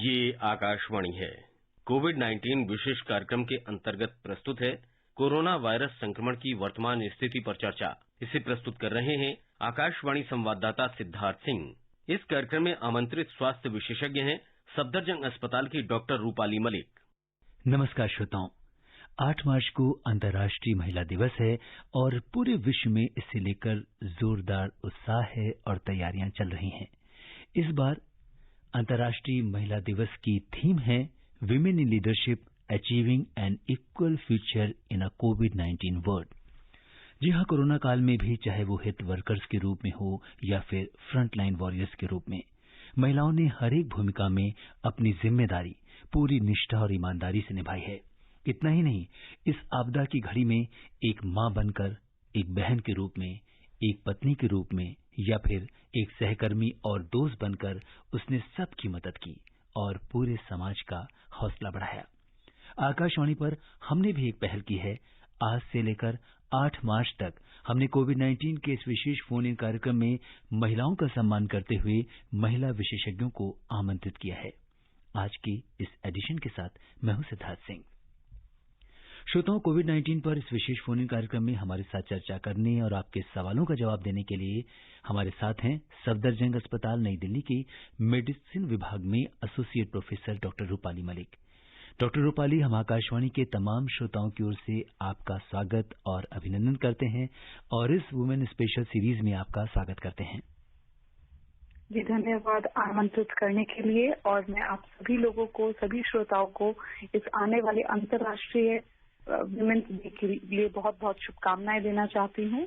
ये आकाशवाणी है। कोविड-19 विशेष कार्यक्रम के अंतर्गत प्रस्तुत है कोरोना वायरस संक्रमण की वर्तमान स्थिति पर चर्चा। इसे प्रस्तुत कर रहे हैं आकाशवाणी संवाददाता सिद्धार्थ सिंह। इस कार्यक्रम में आमंत्रित स्वास्थ्य विशेषज्ञ हैं सफदरजंग अस्पताल की डॉक्टर रूपाली मलिक। नमस्कार श्रोताओं, 8 मार्च को अंतर्राष्ट्रीय महिला दिवस है और पूरे विश्व में इसे लेकर जोरदार उत्साह है और तैयारियां चल रही हैं। इस बार अंतर्राष्ट्रीय महिला दिवस की थीम है women in leadership achieving an equal future in a कोविड-19 वर्ल्ड। जी हां, कोरोना काल में भी चाहे वो हेल्थ वर्कर्स के रूप में हो या फिर फ्रंटलाइन वॉरियर्स के रूप में, महिलाओं ने हर एक भूमिका में अपनी जिम्मेदारी पूरी निष्ठा और ईमानदारी से निभाई है। इतना ही नहीं, इस आपदा की घड़ी में एक मां बनकर, एक बहन के रूप में, एक पत्नी के रूप में या फिर एक सहकर्मी और दोस्त बनकर उसने सबकी मदद की और पूरे समाज का हौसला बढ़ाया। आकाशवाणी पर हमने भी एक पहल की है। आज से लेकर 8 मार्च तक हमने कोविड-19 के इस विशेष फोन इन कार्यक्रम में महिलाओं का सम्मान करते हुए महिला विशेषज्ञों को आमंत्रित किया है। आज की इस एडिशन के साथ मैं हूं सिद्धार्थ सिंह। श्रोताओं, कोविड-19 पर इस विशेष फोन इन कार्यक्रम में हमारे साथ चर्चा करने और आपके सवालों का जवाब देने के लिए हमारे साथ हैं सफदरजंग अस्पताल नई दिल्ली की मेडिसिन विभाग में associate professor doctor Rupali Malik. Doctor Rupali, हम आकाशवाणी के तमाम श्रोताओं की ओर से आपका स्वागत और अभिनंदन करते हैं और इस वुमेन स्पेशल सीरीज में आपका स्वागत करते हैं। जी, धन्यवाद आमंत्रित करने के लिए। और मैं आप सभी लोगों को, सभी श्रोताओं को इस आने वाले अंतर्राष्ट्रीय वुमेन्स डे के लिए बहुत बहुत शुभकामनाएं देना चाहती हूँ।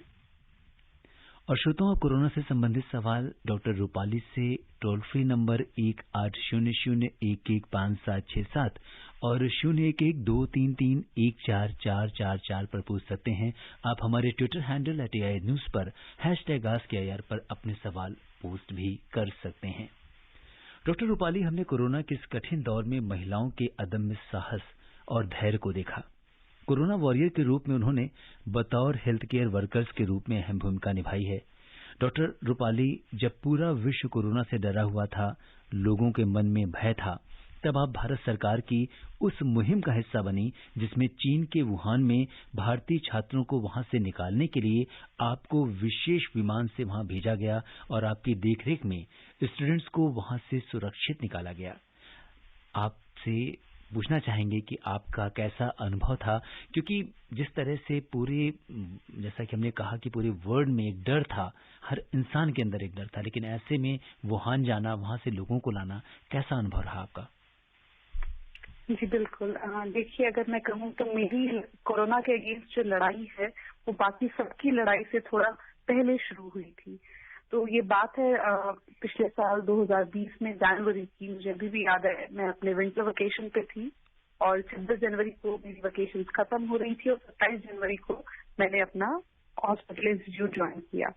और श्रोताओं, कोरोना से संबंधित सवाल डॉक्टर रूपाली से टोल फ्री नंबर 1800115767 और 011233144444 पर पूछ सकते हैं। आप हमारे ट्विटर हैंडल @AINews पर #AskAIR पर अपने सवाल पोस्ट भी कर सकते हैं। डॉक्टर रूपाली, हमने कोरोना के इस कठिन दौर में महिलाओं के अदम्य साहस और धैर्य को देखा। कोरोना वॉरियर के रूप में उन्होंने बतौर हेल्थ केयर वर्कर्स के रूप में अहम भूमिका निभाई है। डॉक्टर रूपाली, जब पूरा विश्व कोरोना से डरा हुआ था, लोगों के मन में भय था, तब आप भारत सरकार की उस मुहिम का हिस्सा बनी जिसमें चीन के वुहान में भारतीय छात्रों को वहां से निकालने के लिए आपको विशेष विमान से वहां भेजा गया और आपकी देखरेख में स्टूडेंट्स को वहां से सुरक्षित निकाला गया। आपसे पूछना चाहेंगे कि आपका कैसा अनुभव था, क्योंकि जिस तरह से पूरे, जैसा कि हमने कहा कि पूरे वर्ल्ड में एक डर था, हर इंसान के अंदर एक डर था, लेकिन ऐसे में वुहान जाना, वहां से लोगों को लाना, कैसा अनुभव रहा आपका? जी बिल्कुल। देखिए, अगर मैं कहूँ तो मेरी कोरोना के अगेंस्ट जो लड़ाई है वो बाकी सबकी लड़ाई से थोड़ा पहले शुरू हुई थी। तो ये बात है पिछले साल 2020 में जनवरी की, मुझे अभी भी याद है। मैं अपने विंटर वेकेशन पे थी और 26 जनवरी को मेरी वेकेशन खत्म हो रही थी और 27 जनवरी को मैंने अपना हॉस्पिटल इंस्टीट्यूट ज्वाइन किया।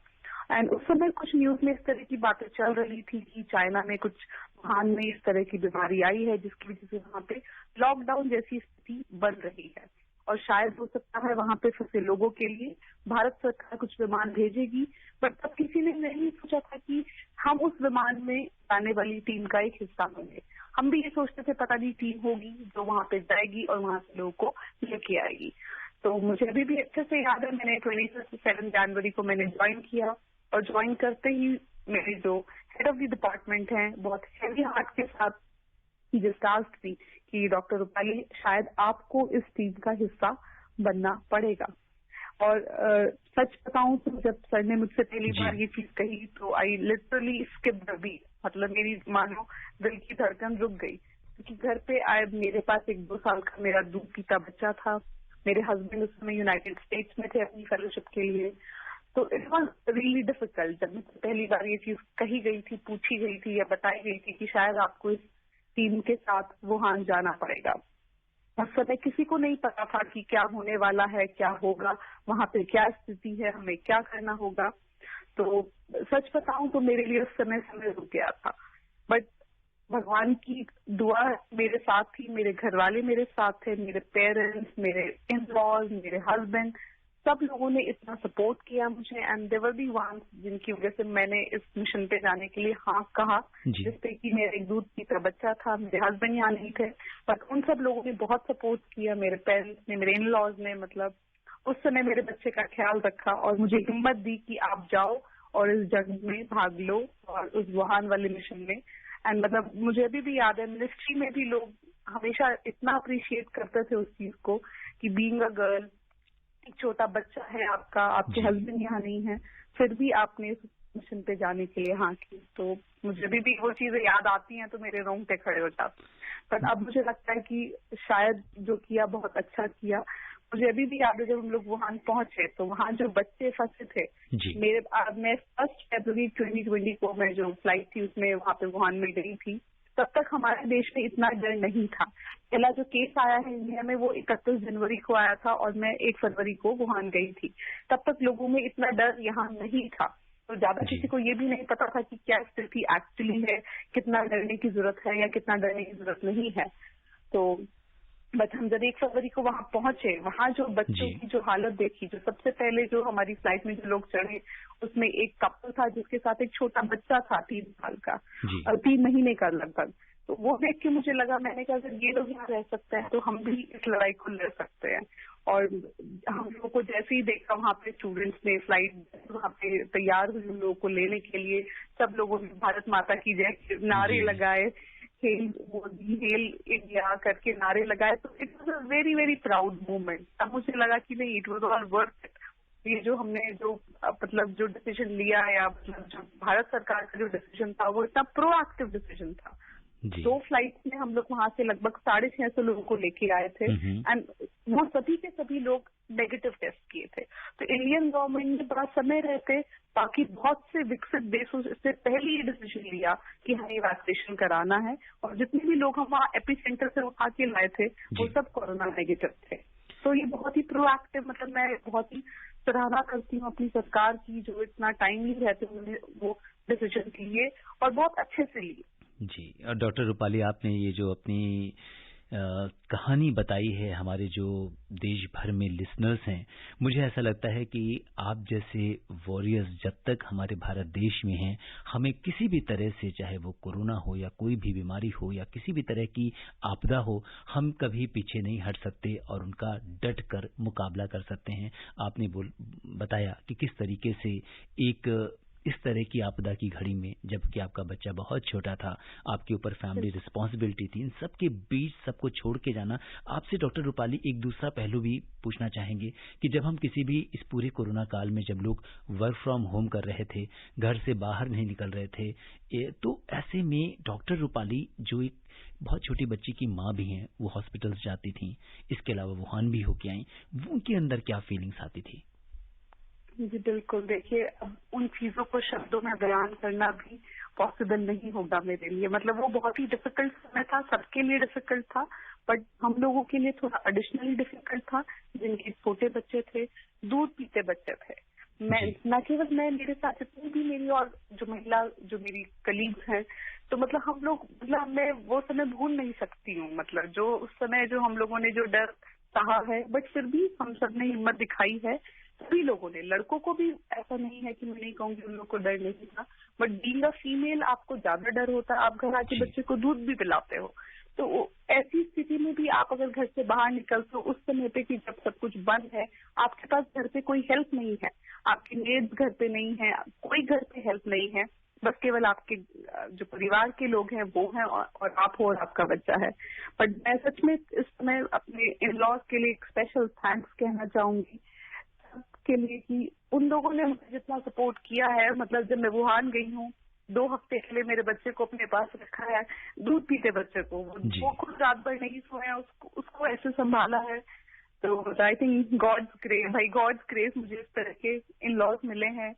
एंड उस समय कुछ न्यूज में इस तरह की बातें चल रही थी कि चाइना में कुछ वुहान में इस तरह की बीमारी आई है जिसकी वजह से वहां पे लॉकडाउन जैसी स्थिति बन रही है और शायद हो सकता है वहां पे फंसे लोगों के लिए भारत सरकार कुछ विमान भेजेगी। बट तब किसी ने नहीं सोचा था कि हम उस विमान में आने वाली टीम का एक हिस्सा होंगे। हम भी ये सोचते थे पता नहीं टीम होगी जो वहां पे जाएगी और वहां से लोगों को लेके आएगी। तो मुझे अभी भी अच्छे से याद है, मैंने 27 जनवरी को मैंने ज्वाइन किया और ज्वाइन करते ही मेरे जो हेड ऑफ द डिपार्टमेंट हैं बहुत हैवी हार्ट के साथ जस्ट आस्क्ड मी कि डॉक्टर रूपाली, शायद आपको इस टीम का हिस्सा बनना पड़ेगा। और सच बताऊं तो जब सर ने मुझसे पहली बार ये चीज कही तो I literally skipped the beat. मतलब मेरी मानो दिल की धड़कन रुक गई, क्योंकि घर पे मेरे पास एक 2 साल का मेरा दूध पीता बच्चा था। मेरे हस्बैंड उस समय यूनाइटेड स्टेट्स में थे अपनी फेलोशिप के लिए। तो इट वॉज रियली डिफिकल्ट जब मुझसे पहली बार ये चीज कही गई थी, पूछी गई थी या बताई गई थी कि शायद आपको इस टीम के साथ वुहान जाना पड़ेगा। उस समय किसी को नहीं पता था कि क्या होने वाला है, क्या होगा, वहां पे क्या स्थिति है, हमें क्या करना होगा। तो सच बताऊं तो मेरे लिए उस समय रुक गया था। बट भगवान की दुआ मेरे साथ थी, मेरे घर वाले मेरे साथ थे, मेरे पेरेंट्स, मेरे इन लॉज, मेरे हस्बैंड, सब लोगों ने इतना सपोर्ट किया मुझे, and there were the ones जिनकी वजह से मैंने इस मिशन पे जाने के लिए हाँ कहा, जिससे कि मेरा एक दूध पीता बच्चा था, मेरे हस्बैंड यहाँ नहीं थे, बट उन सब लोगों ने बहुत सपोर्ट किया, मेरे पेरेंट्स ने, मेरे इन लॉज ने, मतलब उस समय मेरे बच्चे का ख्याल रखा और मुझे हिम्मत दी कि आप जाओ और इस जंग में भाग लो और उस वुहान वाले मिशन में। एंड मतलब मुझे अभी भी याद है, मिनिस्ट्री में भी लोग हमेशा इतना अप्रिशिएट करते थे उस चीज को कि बीइंग अ गर्ल, एक छोटा बच्चा है आपका, आपके हस्बैंड यहाँ नहीं है, फिर भी आपने इस मिशन पे जाने के लिए हाँ की। तो मुझे अभी भी वो चीजें याद आती हैं तो मेरे रोंगटे खड़े हो जाते हैं। पर अब मुझे लगता है कि शायद जो किया बहुत अच्छा किया। मुझे अभी भी याद है जब हम लोग वुहान पहुंचे तो वहाँ जो बच्चे फंसे थे, मैं 1 फरवरी 2020 को मैं जो फ्लाइट थी उसमें वहाँ पे वुहान में गई थी, तब तक हमारे देश में इतना डर नहीं था। पहला जो केस आया है इंडिया में वो 31 जनवरी को आया था और मैं 1 फरवरी को वुहान गई थी। तब तक लोगों में इतना डर यहाँ नहीं था, तो ज्यादा किसी को ये भी नहीं पता था कि क्या स्थिति एक्चुअली है, कितना डरने की जरूरत है या कितना डरने की जरूरत नहीं है। तो बट हम जब 1 फरवरी को वहां पहुंचे, वहां जो बच्चों की जो हालत देखी, जो सबसे पहले जो हमारी फ्लाइट में जो लोग चढ़े उसमें एक कपल था जिसके साथ एक छोटा बच्चा था 3 साल का और 3 महीने का लगभग। तो वो देख के मुझे लगा, मैंने कहा अगर ये लोग यहाँ रह सकते हैं तो हम भी इस लड़ाई को लड़ सकते हैं। और हम लोगों को जैसे ही देखा वहाँ पे स्टूडेंट्स ने फ्लाइट वहाँ पे तैयार हुए उन लोगों को लेने के लिए, सब लोगों ने भारत माता की जय नारे लगाए, हेल इंडिया करके नारे लगाए। तो it was a very very proud moment. अब मुझे लगा कि नहीं, it was all worth it. ये जो हमने जो मतलब जो डिसीजन लिया या मतलब जो भारत सरकार का जो डिसीजन था वो इतना प्रोएक्टिव डिसीजन था। 2 फ्लाइट में हम लोग वहां से लगभग 650 लोगों को लेके आए थे एंड वो सभी के सभी लोग नेगेटिव टेस्ट किए थे। तो इंडियन गवर्नमेंट ने बड़ा समय रहते बाकी बहुत से विकसित देशों से पहले ये डिसीजन लिया कि हमें वैक्सीनेशन कराना है, और जितने भी लोग हम वहाँ एपी सेंटर से उठा के लाए थे वो सब कोरोना नेगेटिव थे। तो ये बहुत ही प्रोएक्टिव, मतलब मैं बहुत ही सराहना करती हूँ अपनी सरकार की जो इतना टाइमली रहते उन्होंने वो डिसीजन लिए और बहुत अच्छे से लिए। जी, और डॉक्टर रूपाली, आपने ये जो अपनी कहानी बताई है हमारे जो देश भर में लिसनर्स हैं, मुझे ऐसा लगता है कि आप जैसे वॉरियर्स जब तक हमारे भारत देश में हैं, हमें किसी भी तरह से, चाहे वो कोरोना हो या कोई भी बीमारी हो या किसी भी तरह की आपदा हो, हम कभी पीछे नहीं हट सकते और उनका डट कर मुकाबला कर सकते हैं। आपने बताया कि किस तरीके से एक इस तरह की आपदा की घड़ी में, जबकि आपका बच्चा बहुत छोटा था, आपके ऊपर फैमिली रिस्पॉन्सिबिलिटी थी, इन सबके बीच सबको छोड़ के जाना। आपसे डॉक्टर रूपाली एक दूसरा पहलू भी पूछना चाहेंगे कि जब हम किसी भी इस पूरे कोरोना काल में जब लोग वर्क फ्रॉम होम कर रहे थे, घर से बाहर नहीं निकल रहे थे, तो ऐसे में डॉक्टर रूपाली जो एक बहुत छोटी बच्ची की माँ भी हैं, वो हॉस्पिटल्स जाती थी, इसके अलावा वुहान भी होके आई, उनके अंदर क्या फीलिंग्स आती थी? जी बिल्कुल, देखिए अब उन चीजों को शब्दों में बयान करना भी पॉसिबल नहीं होगा मेरे लिए। मतलब वो बहुत ही डिफिकल्ट समय था, सबके लिए डिफिकल्ट था, बट हम लोगों के लिए थोड़ा एडिशनली डिफिकल्ट था जिनके छोटे बच्चे थे, दूध पीते बच्चे थे। मैं न केवल मैं, मेरे साथ जितनी भी मेरी और जो मेरी कलीग्स हैं, तो मतलब हम लोग, मतलब मैं वो समय भूल नहीं सकती हूँ। मतलब जो उस समय जो हम लोगों ने जो डर सहा है, बट फिर भी हम सब ने हिम्मत दिखाई है, सभी लोगों ने। लड़कों को भी ऐसा नहीं है कि मैं नहीं कहूंगी उन लोगों को डर नहीं था, बट बीइंग अ फीमेल आपको ज्यादा डर होता है। आप घर आके बच्चे को दूध भी पिलाते हो, तो ऐसी स्थिति में भी आप अगर घर से बाहर निकलते हो उस समय पे कि जब सब कुछ बंद है, आपके पास घर पे कोई हेल्प नहीं है, आपकी मेड्स घर पे नहीं है, कोई घर पे हेल्प नहीं है, बस केवल आपके जो परिवार के लोग हैं वो हैं और आप हो और आपका बच्चा है। बट मैं सच में इस समय अपने इन लॉज के लिए एक स्पेशल थैंक्स कहना चाहूंगी के लिए कि उन लोगों ने मुझे जितना सपोर्ट किया है। मतलब जब मैं वुहान गई हूँ 2 हफ्ते के लिए मेरे बच्चे को अपने पास रखा है, दूध पीते बच्चे को, वो खुद रात भर नहीं सोया, उसको ऐसे संभाला है। तो आई थिंक गॉड्स ग्रेस मुझे इस तरह के इन लॉज मिले हैं।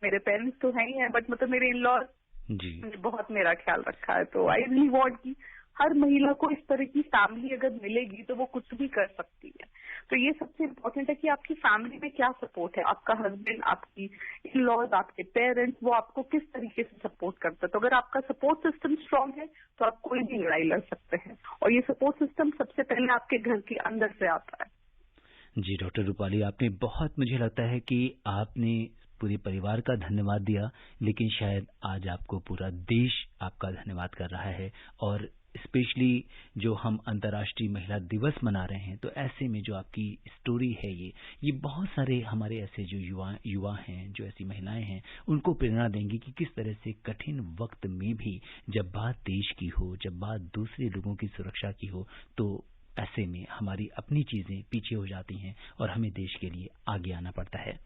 मेरे पेरेंट्स तो हैं ही हैं, बट मतलब मेरे इन लॉज ने बहुत मेरा ख्याल रखा है। तो आई रियली वांट कि हर महिला को इस तरह की फैमिली अगर मिलेगी तो वो कुछ भी कर सकती है। तो ये सबसे इम्पोर्टेंट है कि आपकी फैमिली में क्या सपोर्ट है, आपका हस्बैंड, आपकी इन लॉज, आपके पेरेंट्स, वो आपको किस तरीके से सपोर्ट करते हैं। तो अगर आपका सपोर्ट सिस्टम स्ट्रांग है तो आप कोई भी लड़ाई लड़ सकते हैं, और ये सपोर्ट सिस्टम सबसे पहले आपके घर के अंदर से आता है। जी डॉक्टर रूपाली, आपने बहुत, मुझे लगता है कि आपने पूरे परिवार का धन्यवाद दिया, लेकिन शायद आज आपको पूरा देश आपका धन्यवाद कर रहा है। और स्पेशली जो हम अंतर्राष्ट्रीय महिला दिवस मना रहे हैं, तो ऐसे में जो आपकी स्टोरी है, ये बहुत सारे हमारे ऐसे जो युवा हैं, जो ऐसी महिलाएं हैं, उनको प्रेरणा देंगी कि किस तरह से कठिन वक्त में भी जब बात देश की हो, जब बात दूसरे लोगों की सुरक्षा की हो, तो ऐसे में हमारी अपनी चीजें पीछे हो जाती हैं और हमें देश के लिए आगे आना पड़ता है।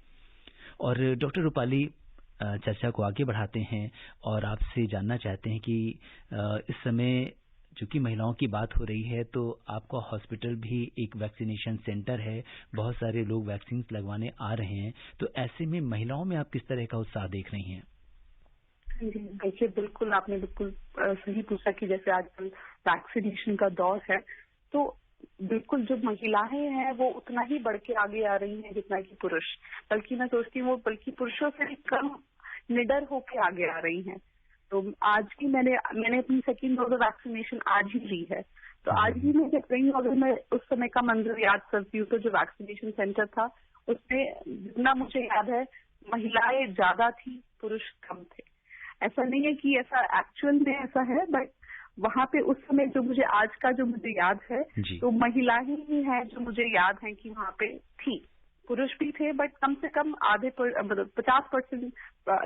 और डॉक्टर रूपाली, चर्चा को आगे बढ़ाते हैं और आपसे जानना चाहते हैं कि इस समय चूंकि महिलाओं की बात हो रही है, तो आपका हॉस्पिटल भी एक वैक्सीनेशन सेंटर है, बहुत सारे लोग वैक्सीन लगवाने आ रहे हैं, तो ऐसे में महिलाओं में आप किस तरह का उत्साह देख रही हैं? जी देखिए, बिल्कुल आपने बिल्कुल सही पूछा कि जैसे आजकल वैक्सीनेशन का दौर है, तो बिल्कुल जो महिलाएं हैं वो उतना ही बढ़ के आगे आ रही हैं जितना कि पुरुष, बल्कि मैं सोचती हूँ वो बल्कि पुरुषों से भी कम निडर होके आगे आ रही हैं। तो आज ही मैंने अपनी सेकेंड डोज वैक्सीनेशन आज ही ली है। तो आज ही मैं जब गई हूँ, अगर मैं उस समय का मंजर याद करती हूँ, तो जो वैक्सीनेशन सेंटर था उसमें जितना मुझे याद है महिलाएं ज्यादा थी, पुरुष कम थे। ऐसा नहीं है कि ऐसा एक्चुअल में ऐसा है, बट वहाँ पे उस समय जो मुझे आज का जो मुझे याद है, तो महिलाएं ही हैं जो मुझे याद है कि वहाँ पे थी। पुरुष भी थे, बट कम से कम 50%,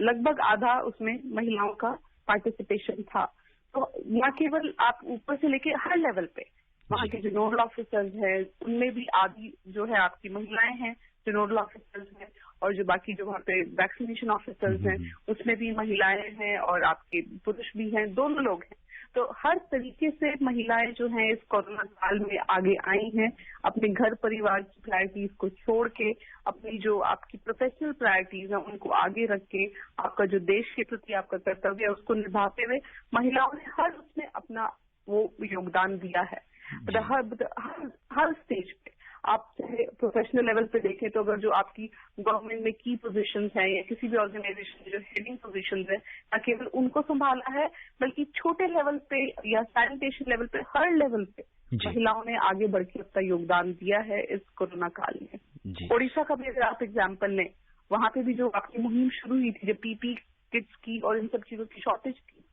लगभग आधा उसमें महिलाओं का पार्टिसिपेशन था। तो यहाँ केवल आप ऊपर से लेके हर लेवल पे वहाँ के जो नोडल ऑफिसर्स हैं उनमें भी आधी जो है आपकी महिलाएं हैं जो नोडल ऑफिसर्स हैं, और जो बाकी जो वहाँ पे वैक्सीनेशन ऑफिसर्स हैं उसमें भी महिलाएं हैं और आपके पुरुष भी हैं, दोनों लोग हैं। तो हर तरीके से महिलाएं जो हैं इस कोरोना काल में आगे आई हैं, अपने घर परिवार की प्रायोरिटीज को छोड़ के अपनी जो आपकी प्रोफेशनल प्रायोरिटीज हैं उनको आगे रख के आपका जो देश के प्रति आपका कर्तव्य है उसको निभाते हुए महिलाओं ने हर उसमें अपना वो योगदान दिया है। हर स्टेज पे आप चाहे प्रोफेशनल लेवल पे देखें तो अगर जो आपकी गवर्नमेंट में की पोजीशंस हैं या किसी भी ऑर्गेनाइजेशन में जो हेडिंग पोजीशंस है, न केवल उनको संभाला है बल्कि छोटे लेवल पे या सैनिटेशन लेवल पे हर लेवल पे महिलाओं ने आगे बढ़ के अपना योगदान दिया है इस कोरोना काल में। ओडिशा का भी अगर आप एग्जाम्पल लें, वहां पे भी जो आपकी मुहिम शुरू हुई थी, जो पीपी किट्स की और इन सब चीजों की शॉर्टेज थी,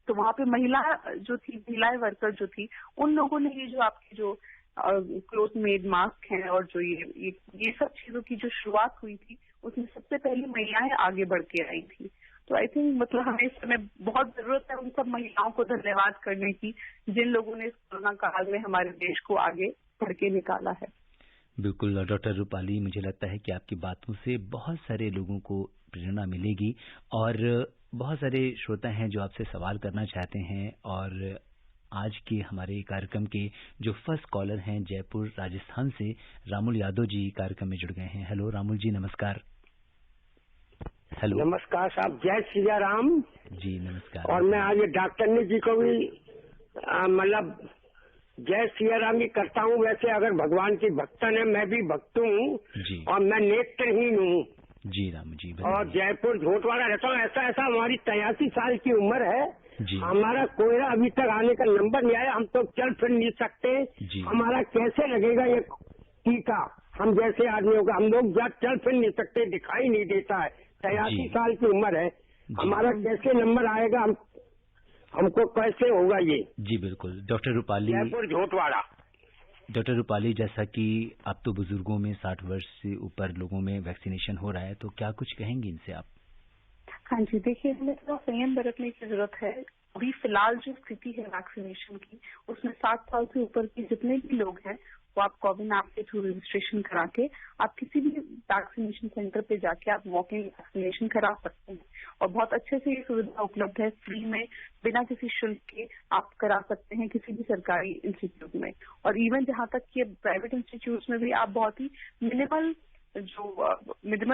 तो वहां पे महिलाएं वर्कर जो थी, उन लोगों ने ये जो आपकी जो क्लोथ मेड मास्क हैं और जो ये सब चीजों की जो शुरुआत हुई थी उसमें सबसे पहले महिलाएं आगे बढ़ के आई थी। तो आई थिंक मतलब हमें इस समय बहुत जरूरत है उन सब महिलाओं को धन्यवाद करने की जिन लोगों ने इस कोरोना काल में हमारे देश को आगे बढ़ के निकाला है। बिल्कुल डॉक्टर रूपाली, मुझे लगता है कि आपकी बातों से बहुत सारे लोगों को प्रेरणा मिलेगी और बहुत सारे श्रोता हैं जो आपसे सवाल करना चाहते हैं। और आज के हमारे कार्यक्रम के जो फर्स्ट कॉलर हैं जयपुर राजस्थान से रामुल यादव जी कार्यक्रम में जुड़ गए हैं। हेलो रामुल जी, नमस्कार। हेलो नमस्कार साहब, जय श्री राम जी। नमस्कार। और मैं आज डॉक्टर जी को भी मतलब जय श्री राम भी करता हूँ। वैसे अगर भगवान की भक्तन है, मैं भी भक्त हूँ और मैं नेत्रहीन हूँ जी। राम जी, और जयपुर झोटवाड़ा रहता हूँ। ऐसा हमारी 83 साल की उम्र है जी। हमारा कोयला अभी तक आने का नंबर नहीं आया। हम तो चल फिर नहीं सकते। हमारा कैसे लगेगा ये टीका? हम जैसे आदमियों का, हम लोग जब चल फिर नहीं सकते, दिखाई नहीं देता है। 83 साल की उम्र है, हमारा कैसे नंबर आएगा? हमको कैसे होगा ये? जी बिल्कुल डॉक्टर रूपाली, जयपुर झोटवाड़ा। डॉक्टर रूपाली, जैसा कि अब तो बुजुर्गों में 60 वर्ष से ऊपर लोगों में वैक्सीनेशन हो रहा है, तो क्या कुछ कहेंगे इनसे आप? हाँ जी, देखिए हमें थोड़ा संयम बरतने की जरूरत है। अभी फिलहाल जो स्थिति है वैक्सीनेशन की, उसमें 60 साल से ऊपर के जितने भी लोग हैं वो आप कोविन ऐप के थ्रू रजिस्ट्रेशन करा के आप किसी भी वैक्सीनेशन सेंटर पे जाके आप वॉक इन वैक्सीनेशन करा सकते हैं। और बहुत अच्छे से ये सुविधा उपलब्ध है, फ्री में बिना किसी शुल्क के आप करा सकते हैं किसी भी सरकारी इंस्टीट्यूट में। और इवन जहाँ तक कि प्राइवेट इंस्टीट्यूट में भी आप बहुत ही मिनिमल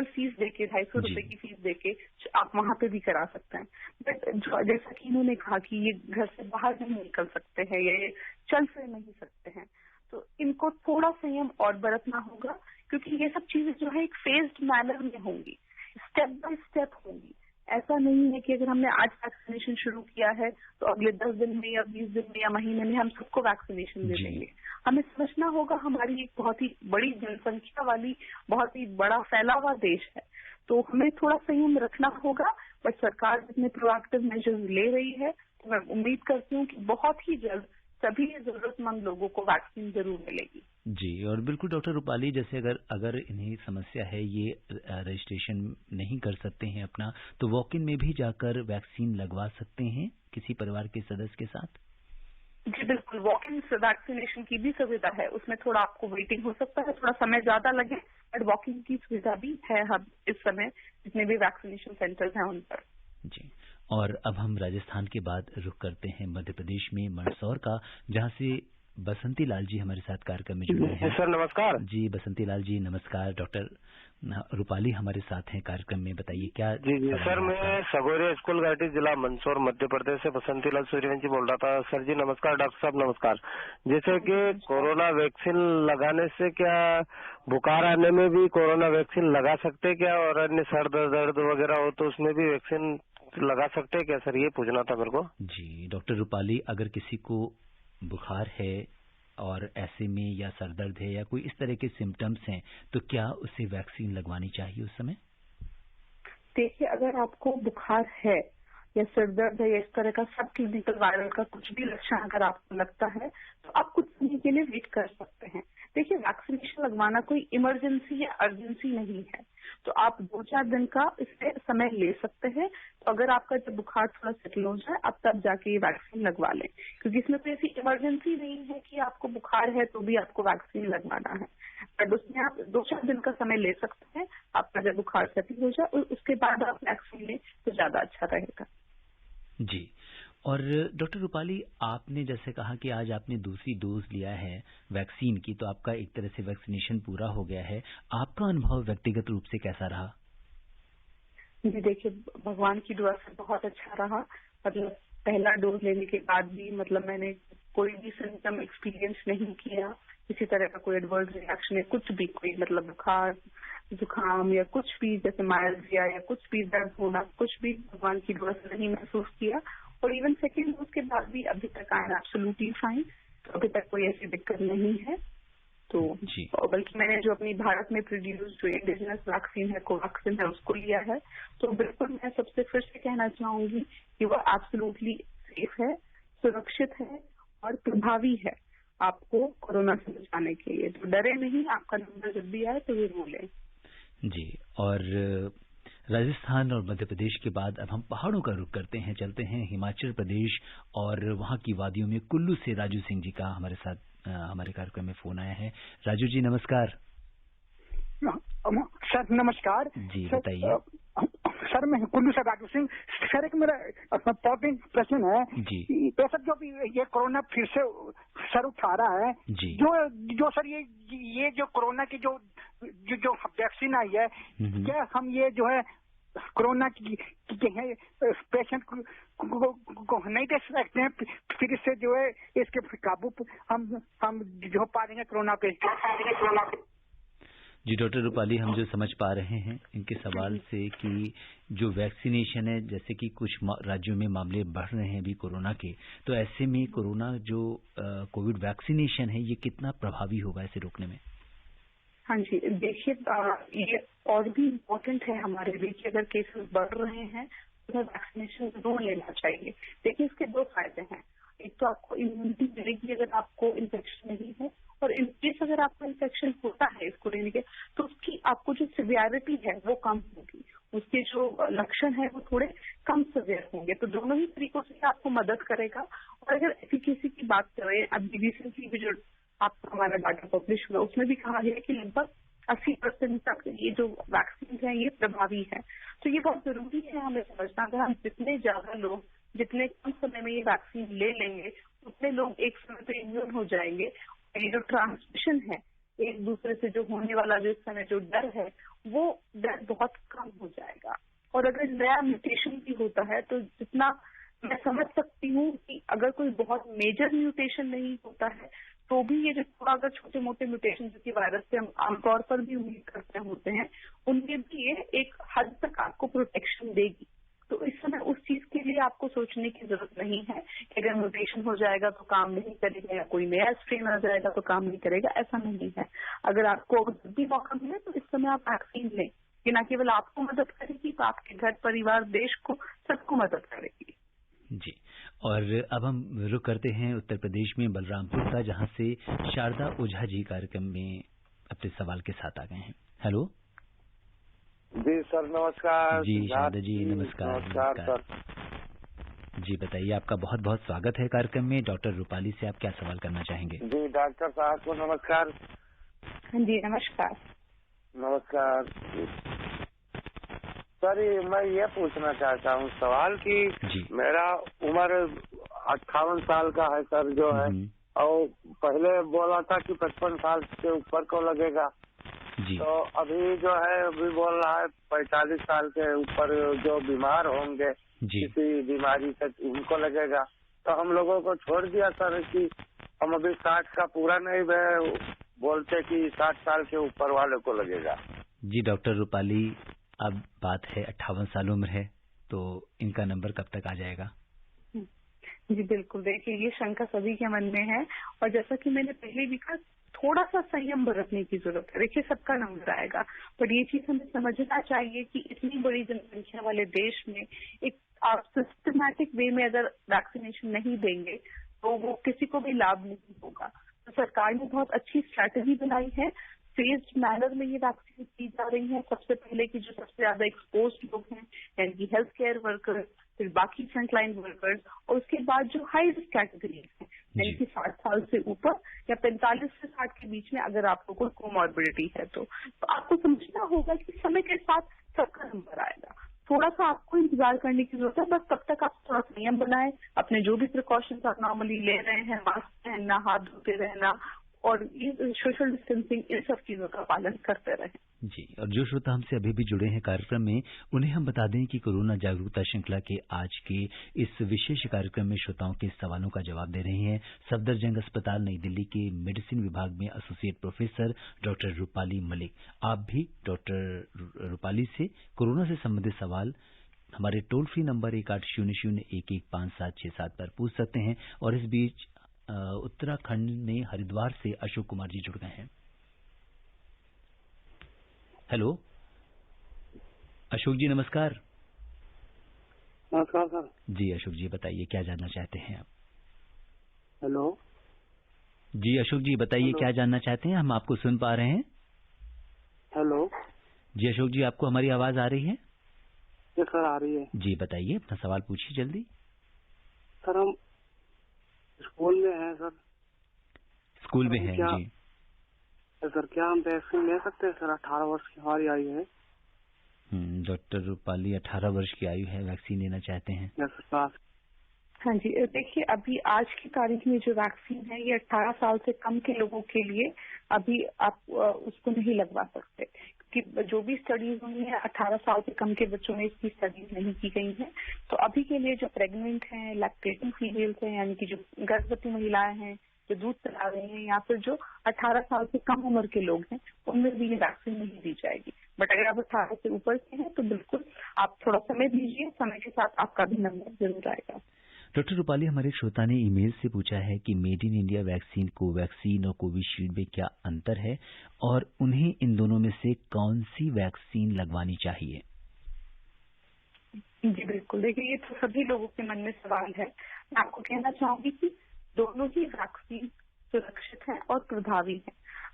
फीस देके 250 रुपए की फीस देके आप वहां पे भी करा सकते हैं। बट जैसा कि इन्होंने कहा कि ये घर से बाहर नहीं निकल सकते हैं, ये चल फिर नहीं सकते हैं, तो इनको थोड़ा संयम और बरतना होगा, क्योंकि ये सब चीजें जो है एक फेज्ड मैनर में होंगी, स्टेप बाय स्टेप होंगी। ऐसा नहीं है कि अगर हमने आज वैक्सीनेशन शुरू किया है तो अगले 10 दिन में या 20 दिन में या महीने में हम सबको वैक्सीनेशन दे देंगे। हमें समझना होगा हमारी एक बहुत ही बड़ी जनसंख्या वाली बहुत ही बड़ा फैला हुआ देश है, तो हमें थोड़ा संयम रखना होगा। बट सरकार जितने प्रोएक्टिव मेजर्स ले रही है तो मैं उम्मीद करती हूँ कि बहुत ही जल्द सभी जरूरतमंद लोगों को वैक्सीन जरूर मिलेगी। जी, और बिल्कुल डॉक्टर रूपाली, जैसे अगर इन्हें समस्या है, ये रजिस्ट्रेशन नहीं कर सकते हैं अपना, तो वॉक इन में भी जाकर वैक्सीन लगवा सकते हैं किसी परिवार के सदस्य के साथ? जी बिल्कुल, वॉक इन वैक्सीनेशन की भी सुविधा है। उसमें थोड़ा आपको वेटिंग हो सकता है, थोड़ा समय ज्यादा लगे, बट वॉक इन की सुविधा भी है हम इस समय जितने भी वैक्सीनेशन सेंटर्स हैं उन पर। जी, और अब हम राजस्थान के बाद रुख करते हैं मध्य प्रदेश में मंदसौर का, जहां से बसंती लाल जी हमारे साथ कार्यक्रम में जुड़े हैं। सर नमस्कार। जी बसंती लाल जी नमस्कार। डॉक्टर रूपाली हमारे साथ हैं कार्यक्रम में, बताइए क्या। जी सर, मैं सगोरिया स्कूल घाटी जिला मंदसौर मध्य प्रदेश से बसंती लाल सूर्यवंशी बोल रहा था। सर जी नमस्कार। डॉक्टर साहब नमस्कार। जैसे कि कोरोना वैक्सीन लगाने से क्या बुखार आने में भी कोरोना वैक्सीन लगा सकते क्या, और अन्य सर दर्द वगैरह हो तो उसमें भी वैक्सीन लगा सकते हैं क्या सर, ये पूछना था मेरे को। जी डॉक्टर रूपाली, अगर किसी को बुखार है और ऐसे में या सर दर्द है या कोई इस तरह के सिम्टम्स हैं, तो क्या उसे वैक्सीन लगवानी चाहिए उस समय? देखिए, अगर आपको बुखार है या सर दर्द है या इस तरह का सब क्लिनिकल वायरल का कुछ भी लक्षण अगर आपको लगता है तो आप कुछ समय के लिए वेट कर सकते हैं। देखिए, वैक्सीनेशन लगवाना कोई इमरजेंसी या अर्जेंसी नहीं है, तो आप 2-4 दिन का इससे समय ले सकते हैं। तो अगर आपका जब बुखार थोड़ा सेटल हो जाए आप तब जाके ये वैक्सीन लगवा लें, क्योंकि इसमें कोई ऐसी इमरजेंसी नहीं है कि आपको बुखार है तो भी आपको वैक्सीन लगवाना है। बट उसमें आप 2-4 दिन का समय ले सकते हैं। आपका जब बुखार सेटल हो जाए उसके बाद आप वैक्सीन लें तो ज्यादा अच्छा रहेगा। जी, और डॉक्टर रूपाली, आपने जैसे कहा कि आज आपने दूसरी डोज लिया है वैक्सीन की, तो आपका एक तरह से वैक्सीनेशन पूरा हो गया है। आपका अनुभव व्यक्तिगत रूप से कैसा रहा? जी देखिए, भगवान की दुआ से बहुत अच्छा रहा। मतलब पहला डोज लेने के बाद भी मैंने कोई भी सिम्टम एक्सपीरियंस नहीं किया, किसी तरह का कोई एडवर्स रिएक्शन या कुछ भी, कोई बुखार जुकाम या कुछ भी जैसे माइल्डिया या कुछ भी दर्द होना, कुछ भी भगवान की दुआ से नहीं महसूस किया। और इवन सेकेंड डोज के बाद भी अभी तक आई एम एब्सोल्युटली फाइन, तो अभी तक कोई ऐसी दिक्कत नहीं है। तो बल्कि मैंने जो अपनी भारत में प्रोड्यूस जो इंडिजिनस वैक्सीन है, कोवैक्सीन है, उसको लिया है। तो बिल्कुल मैं सबसे फिर से कहना चाहूंगी कि वो एब्सोल्युटली सेफ है, सुरक्षित है और प्रभावी है आपको कोरोना से बचाने के लिए। तो डरे नहीं, आपका नंबर जब भी आए तो ये बोले। जी, और राजस्थान और मध्य प्रदेश के बाद अब हम पहाड़ों का रुख करते हैं, चलते हैं हिमाचल प्रदेश और वहां की वादियों में। कुल्लू से राजू सिंह जी का हमारे साथ हमारे कार्यक्रम में फोन आया है। राजू जी नमस्कार। सर नमस्कार जी, बताइए। सर मैं कुल्लू से राजू सिंह। सर एक मेरा पॉपिंग प्रश्न है जी। बेशक जो भी ये कोरोना फिर से सर उठा रहा है जी, जो सर ये जो कोरोना की जो वैक्सीन आई है, क्या हम ये जो है कोरोना की पेशेंट को नहीं दे सकते हैं, फिर इससे जो है इसके काबू हम जो पा रहे हैं कोरोना पे? जी डॉक्टर रूपाली, हम जो समझ पा रहे हैं इनके सवाल से कि जो वैक्सीनेशन है, जैसे कि कुछ राज्यों में मामले बढ़ रहे हैं अभी कोरोना के, तो ऐसे में कोरोना जो कोविड वैक्सीनेशन है ये कितना प्रभावी होगा इसे रोकने में? हाँ जी, देखिए ये और भी इम्पोर्टेंट है हमारे लिए कि अगर केसेस बढ़ रहे हैं तो वैक्सीनेशन जरूर लेना चाहिए। देखिए, इसके 2 फायदे हैं। एक तो आपको इम्यूनिटी मिलेगी अगर आपको इन्फेक्शन नहीं है, और इन केस अगर आपको इन्फेक्शन होता है इसको लेने के, तो उसकी आपको जो सिवियरिटी है वो कम होगी, उसके जो लक्षण है वो थोड़े कम सिवियर होंगे। तो दोनों ही तरीकों से आपको मदद करेगा। और अगर एफिकेसी की बात करें, अभी रिसेंटली भी जो आपको हमारा डाटा पब्लिश हुआ उसमें भी कहा गया कि लगभग 80% तक ये जो वैक्सीन है ये प्रभावी है। तो ये बहुत जरूरी है हमें समझना। अगर हम जितने ज्यादा लोग जितने कम समय में ये वैक्सीन ले लेंगे उतने लोग एक समय पे इम्यून हो जाएंगे। ये जो ट्रांसमिशन है एक दूसरे से जो होने वाला जो इस समय जो डर है वो डर बहुत कम हो जाएगा। और अगर नया म्यूटेशन भी होता है तो जितना मैं समझ सकती हूँ कि अगर कोई बहुत मेजर म्यूटेशन नहीं होता है तो भी ये जो थोड़ा अगर छोटे मोटे म्यूटेशन जो कि वायरस से हम आमतौर पर भी उम्मीद करते होते हैं, उनमें भी ये एक हद तक आपको प्रोटेक्शन देगी। है उस चीज के लिए आपको सोचने की जरूरत नहीं है कि अगर म्यूटेशन हो जाएगा तो काम नहीं करेगा या कोई नया स्ट्रेन आ जाएगा तो काम नहीं करेगा, ऐसा नहीं है। अगर आपको जब भी मौका मिले तो इस समय आप वैक्सीन लें, कि न केवल आपको मदद करेगी तो आपके घर, परिवार, देश को, सबको मदद करेगी। जी, और अब हम रुक करते हैं उत्तर प्रदेश में बलरामपुर का, जहां से शारदा ओझा जी कार्यक्रम में अपने सवाल के साथ आ गए हैं। हेलो जी सर, नमस्कार। जी शारदा जी, नमस्कार। सर जी बताइए, आपका बहुत बहुत स्वागत है कार्यक्रम में। डॉक्टर रूपाली से आप क्या सवाल करना चाहेंगे? जी डॉक्टर साहब को नमस्कार। जी नमस्कार। नमस्कार सर, मैं ये पूछना चाहता हूँ सवाल कि मेरा उम्र 58 साल का है सर, जो है, और पहले बोला था कि 55 साल के ऊपर को लगेगा, तो अभी जो है अभी बोल रहा है 45 साल के ऊपर जो बीमार होंगे किसी बीमारी से उनको लगेगा। तो हम लोगों को छोड़ दिया सर कि हम अभी 60 का पूरा नहीं बोलते कि 60 साल के ऊपर वाले को लगेगा। जी डॉक्टर रूपाली, अब बात है 58 साल उम्र है, तो इनका नंबर कब तक आ जाएगा? जी बिल्कुल, देखिए ये शंका सभी के मन में है, और जैसा कि मैंने पहले भी कहा, थोड़ा सा संयम बरतने की जरूरत है। देखिए सबका नंबर आएगा, पर ये चीज हमें समझना चाहिए कि इतनी बड़ी जनसंख्या वाले देश में एक आप सिस्टमैटिक वे में अगर वैक्सीनेशन नहीं देंगे तो वो किसी को भी लाभ नहीं होगा। तो सरकार ने बहुत अच्छी स्ट्रैटेजी बनाई है, फेज्ड मैनर में ये वैक्सीन दी जा रही है। सबसे पहले की जो सबसे ज्यादा एक्सपोज्ड लोग हैं, यानी कि हेल्थ केयर वर्कर्स, फिर बाकी फ्रंटलाइन वर्कर्स, और उसके बाद जो हाई रिस्क कैटेगरीज हैं, यानी कि 60 साल से ऊपर या 45 से 60 के बीच में अगर आपको कोई कोमॉर्बिडिटी है तो आपको समझना होगा कि समय के साथ सबका नंबर आएगा। थोड़ा सा आपको इंतजार करने की जरूरत है, बस तब तक आप थोड़ा संयम बनाएं, अपने जो भी प्रिकॉशंस आप नॉर्मली ले रहे हैं, मास्क पहनना, हाथ धोते रहना और ये सोशल डिस्टेंसिंग, इन सब चीजों का पालन करते रहें। जी, और जो श्रोता हमसे अभी भी जुड़े हैं कार्यक्रम में, उन्हें हम बता दें कि कोरोना जागरूकता श्रृंखला के आज के इस विशेष कार्यक्रम में श्रोताओं के सवालों का जवाब दे रही हैं सफदरजंग अस्पताल नई दिल्ली के मेडिसिन विभाग में associate professor doctor Rupali Malik. आप भी डॉक्टर रूपाली से कोरोना से संबंधित सवाल हमारे टोल फ्री नंबर 1800115767 पर पूछ सकते हैं। और इस बीच उत्तराखंड में हरिद्वार से अशोक कुमार जी जुड़ गए हैं। हेलो अशोक जी, नमस्कार। नमस्कार सर। जी अशोक जी बताइए, क्या जानना चाहते हैं आप? हेलो जी अशोक जी बताइए, क्या जानना चाहते हैं? हम आपको सुन पा रहे हैं। हेलो जी अशोक जी, आपको हमारी आवाज आ रही है? जी सर, आ रही है। जी बताइए, अपना सवाल पूछिए जल्दी। सर हम स्कूल में हैं सर। स्कूल में हैं जी। सर क्या हम वैक्सीन ले सकते हैं सर? 18 वर्ष की हमारी आयु है। डॉक्टर रूपाली 18 वर्ष की आयु है, वैक्सीन लेना चाहते हैं? हाँ जी, देखिए अभी आज की तारीख में जो वैक्सीन है ये 18 साल से कम के लोगों के लिए अभी आप उसको नहीं लगवा सकते, क्योंकि जो भी स्टडीज हुई है 18 साल से कम के बच्चों में इसकी स्टडीज नहीं की गई हैं। तो अभी के लिए जो प्रेग्नेंट हैं, लैक्टेटिंग फीमेल्स हैं, यानी कि जो गर्भवती महिलाएं हैं, जो दूध पिला रहे हैं, या फिर जो 18 साल से कम उम्र के लोग हैं, उनमें भी ये वैक्सीन नहीं दी जाएगी। बट अगर आप 18 से ऊपर के हैं तो बिल्कुल आप थोड़ा समय दीजिए, समय के साथ आपका भी नंबर जरूर आएगा। डॉक्टर रूपाली, हमारे श्रोता ने ईमेल से पूछा है कि made in India vaccine, Covaxin और कोविशील्ड में क्या अंतर है और उन्हें इन दोनों में से कौन सी वैक्सीन लगवानी चाहिए? जी बिल्कुल, देखिए ये तो सभी लोगों के मन में सवाल है। मैं आपको कहना चाहूंगी कि दोनों ही वैक्सीन सुरक्षित है और प्रभावी है।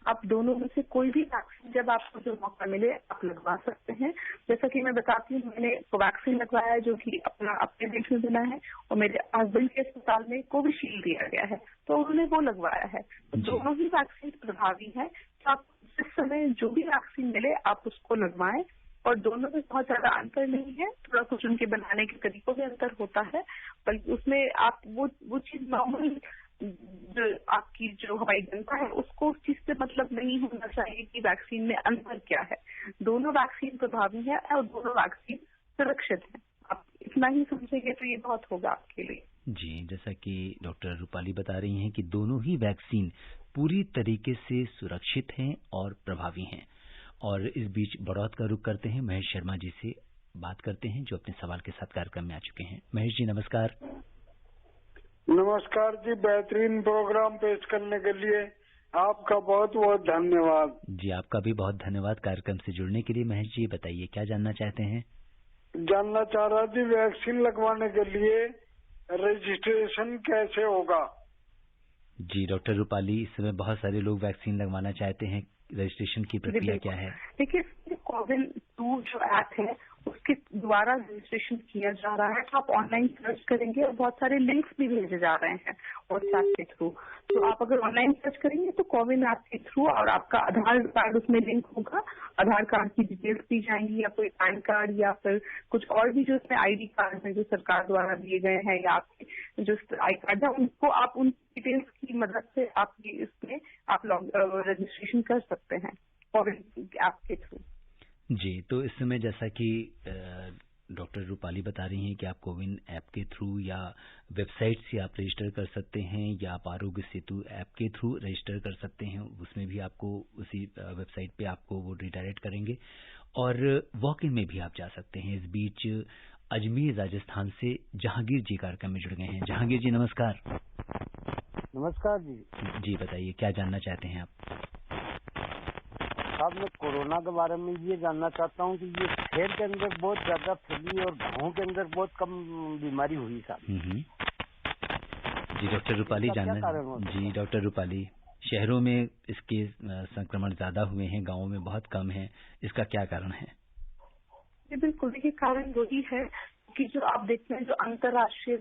आप दोनों में से कोई भी वैक्सीन जब आपको जो मौका मिले आप लगवा सकते हैं। जैसा कि मैं बताती हूँ, मैंने कोवैक्सीन लगवाया है जो कि अपने देश में बना है, और मेरे हस्बैंड के अस्पताल में कोविशील्ड दिया गया है तो उन्होंने वो लगवाया है। तो दोनों ही वैक्सीन प्रभावी है। तो आप इस समय जो भी वैक्सीन मिले आप उसको लगवाएं, और दोनों में बहुत ज्यादा अंतर नहीं है, थोड़ा कुछ उनके बनाने के तरीकों में अंतर होता है, बल्कि उसमें आप वो चीज नॉर्मल जो आपकी जो हमारी जनता है उसको उस चीज से मतलब नहीं होना चाहिए कि वैक्सीन में अंतर क्या है। दोनों वैक्सीन प्रभावी है और दोनों वैक्सीन सुरक्षित है। आप इतना ही समझेंगे तो ये बहुत होगा आपके लिए। जी, जैसा कि डॉक्टर रूपाली बता रही हैं कि दोनों ही वैक्सीन पूरी तरीके से सुरक्षित हैं और प्रभावी हैं। और इस बीच बड़ौत का रुख करते हैं महेश शर्मा जी से। बात करते हैं जो अपने सवाल के साथ कार्यक्रम में आ चुके हैं। महेश जी नमस्कार। नमस्कार जी, बेहतरीन प्रोग्राम पेश करने के लिए आपका बहुत बहुत धन्यवाद। जी आपका भी बहुत धन्यवाद कार्यक्रम से जुड़ने के लिए। महेश जी बताइए क्या जानना चाहते हैं? जानना चाह रहा थी वैक्सीन लगवाने के लिए रजिस्ट्रेशन कैसे होगा? जी डॉक्टर रूपाली, इस समय बहुत सारे लोग वैक्सीन लगवाना चाहते हैं, रजिस्ट्रेशन की प्रक्रिया क्या है? देखिए कोविन 2 जो ऐप है उसके द्वारा रजिस्ट्रेशन किया जा रहा है। तो आप ऑनलाइन सर्च करेंगे और बहुत सारे लिंक्स भी भेजे जा रहे हैं व्हाट्सएप के थ्रू। तो आप अगर ऑनलाइन सर्च करेंगे तो कोविन ऐप के थ्रू और आपका आधार कार्ड उसमें लिंक होगा, आधार कार्ड की डिटेल्स दी जाएंगी या कोई पैन कार्ड या फिर कुछ और भी जो इसमें आईडी कार्ड है जो सरकार द्वारा दिए गए हैं या आपके जो आई कार्ड है उनको आप उन डिटेल्स की मदद से आप इसमें आप रजिस्ट्रेशन कर सकते हैं कोविन ऐप के थ्रू। जी तो इस समय जैसा कि डॉक्टर रूपाली बता रही हैं कि आप कोविन ऐप के थ्रू या वेबसाइट से आप रजिस्टर कर सकते हैं या आप आरोग्य सेतु ऐप के थ्रू रजिस्टर कर सकते हैं। उसमें भी आपको उसी वेबसाइट पे आपको वो रिडायरेक्ट करेंगे और वॉक इन में भी आप जा सकते हैं। इस बीच अजमेर राजस्थान से जहांगीर जी कार्यक्रम में जुड़ गए हैं। जहांगीर जी नमस्कार। नमस्कार जी। जी बताइए क्या जानना चाहते हैं आप? साहब मैं कोरोना के बारे में ये जानना चाहता हूँ कि ये शहर के अंदर बहुत ज्यादा फैली और गाँव के अंदर बहुत कम बीमारी हुई साहब। जी डॉक्टर रूपाली जी डॉक्टर रूपाली, शहरों में इसके संक्रमण ज्यादा हुए हैं, गाँवों में बहुत कम है, इसका क्या कारण है? बिल्कुल, देखिए कारण वही है कि जो आप देखते हैं जो अंतर्राष्ट्रीय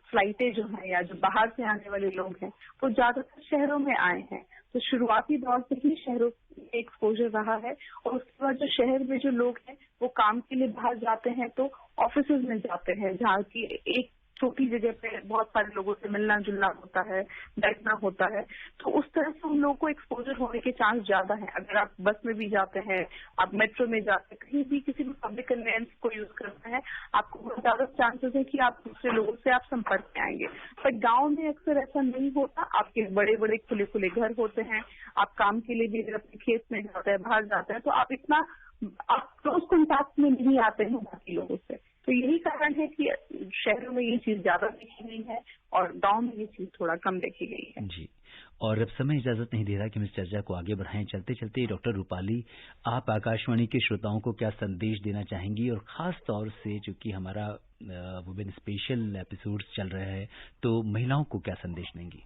फ्लाइटें जो हैं या जो बाहर से आने वाले लोग हैं वो ज्यादातर शहरों में आए हैं। तो शुरुआती दौर से ही शहरों में एक्सपोजर रहा है और उसके बाद जो शहर में जो लोग हैं वो काम के लिए बाहर जाते हैं तो ऑफिसेज में जाते हैं जहाँ की एक छोटी जगह पे बहुत सारे लोगों से मिलना जुलना होता है, बैठना होता है। तो उस तरह से उन लोगों को एक्सपोजर होने के चांस ज्यादा है। अगर आप बस में भी जाते हैं, आप मेट्रो में जाते हैं, कहीं भी किसी भी पब्लिक कन्वेंस को यूज करते हैं, आपको बहुत ज्यादा चांसेस है कि आप दूसरे लोगों से आप संपर्क में आएंगे। पर गाँव में अक्सर ऐसा नहीं होता। आपके बड़े बड़े खुले खुले घर होते हैं, आप काम के लिए भी अगर अपने खेत में जाते हैं, बाहर जाते हैं तो आप इतना आप क्लोज कॉन्टैक्ट में नहीं आते हैं बाकी लोगों से। तो यही कारण है कि शहरों में ये चीज ज्यादा देखी गई है और गांव में ये चीज थोड़ा कम देखी गई है। जी और अब समय इजाजत नहीं दे रहा कि हम इस चर्चा को आगे बढ़ाएं। चलते चलते डॉक्टर रूपाली, आप आकाशवाणी के श्रोताओं को क्या संदेश देना चाहेंगी और खास तौर से चूंकि हमारा वुमेन स्पेशल एपिसोड्स चल रहे हैं तो महिलाओं को क्या संदेश देंगी?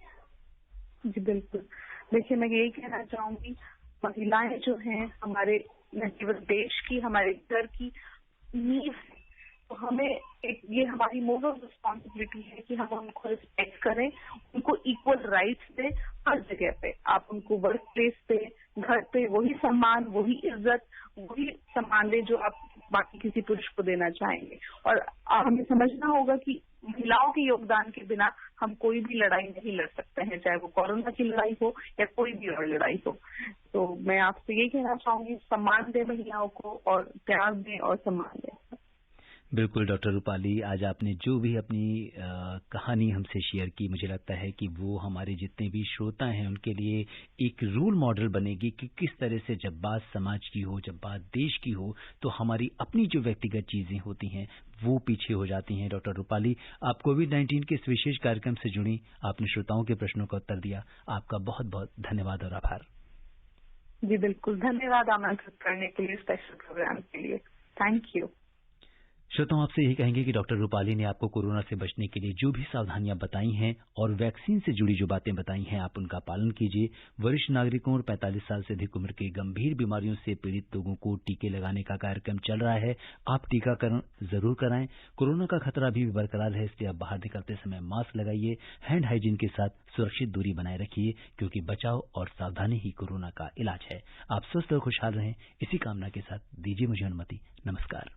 जी बिल्कुल, देखिए मैं यही कहना चाहूंगी, महिलाएं जो हैं हमारे न केवल देश की, हमारे घर की नींव है। तो हमें ये हमारी मोरल रिस्पॉन्सिबिलिटी है कि हम उनको रिस्पेक्ट करें, उनको इक्वल राइट्स दें हर जगह पे। आप उनको वर्क प्लेस पे, घर पे वही सम्मान, वही इज्जत, वही सम्मान दें जो आप बाकी किसी पुरुष को देना चाहेंगे। और हमें समझना होगा कि महिलाओं के योगदान के बिना हम कोई भी लड़ाई नहीं लड़ सकते हैं, चाहे वो कोरोना की लड़ाई हो या कोई भी और लड़ाई हो। तो मैं आपसे यही कहना चाहूंगी, सम्मान दें महिलाओं को और प्यार दें और सम्मान दें। बिल्कुल डॉक्टर रूपाली, आज आपने जो भी अपनी कहानी हमसे शेयर की, मुझे लगता है कि वो हमारे जितने भी श्रोता हैं उनके लिए एक रोल मॉडल बनेगी कि किस तरह से जब बात समाज की हो, जब बात देश की हो तो हमारी अपनी जो व्यक्तिगत चीजें होती हैं वो पीछे हो जाती हैं। डॉक्टर रूपाली, आप कोविड-19 के इस विशेष कार्यक्रम से जुड़ी, आपने श्रोताओं के प्रश्नों का उत्तर दिया, आपका बहुत बहुत धन्यवाद और आभार। जी बिल्कुल, धन्यवाद आमंत्रित करने के लिए, स्पेशल प्रोग्राम के लिए, थैंक यू। श्रोताओं, आपसे यही कहेंगे कि डॉक्टर रूपाली ने आपको कोरोना से बचने के लिए जो भी सावधानियां बताई हैं और वैक्सीन से जुड़ी जो बातें बताई हैं आप उनका पालन कीजिए। वरिष्ठ नागरिकों और 45 साल से अधिक उम्र के गंभीर बीमारियों से पीड़ित लोगों को टीके लगाने का कार्यक्रम चल रहा है, आप टीकाकरण जरूर कराएं। कोरोना का खतरा अभी भी बरकरार है, इसलिए आप बाहर निकलते समय मास्क लगाइए, हैंड हाइजीन के साथ सुरक्षित दूरी बनाए रखिए, क्योंकि बचाव और सावधानी ही कोरोना का इलाज है। आप स्वस्थ और खुशहाल रहें, इसी कामना के साथ दीजिए मुझे अनुमति। नमस्कार।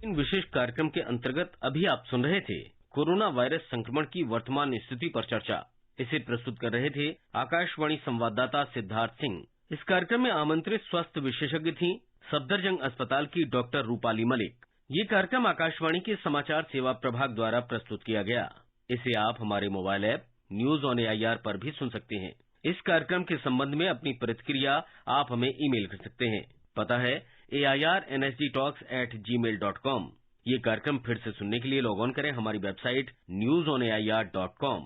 इन विशेष कार्यक्रम के अंतर्गत अभी आप सुन रहे थे कोरोना वायरस संक्रमण की वर्तमान स्थिति पर चर्चा। इसे प्रस्तुत कर रहे थे आकाशवाणी संवाददाता सिद्धार्थ सिंह। इस कार्यक्रम में आमंत्रित स्वास्थ्य विशेषज्ञ थीं सफदरजंग अस्पताल की डॉक्टर रूपाली मलिक। ये कार्यक्रम आकाशवाणी के समाचार सेवा प्रभाग द्वारा प्रस्तुत किया गया। इसे आप हमारे mobile app news on AIR पर भी सुन सकते हैं। इस कार्यक्रम के संबंध में अपनी प्रतिक्रिया आप हमें ईमेल कर सकते हैं। पता है AIRNSDtalks@gmail.com। ये कार्यक्रम फिर से सुनने के लिए लॉग ऑन करें हमारी वेबसाइट newsonair.com।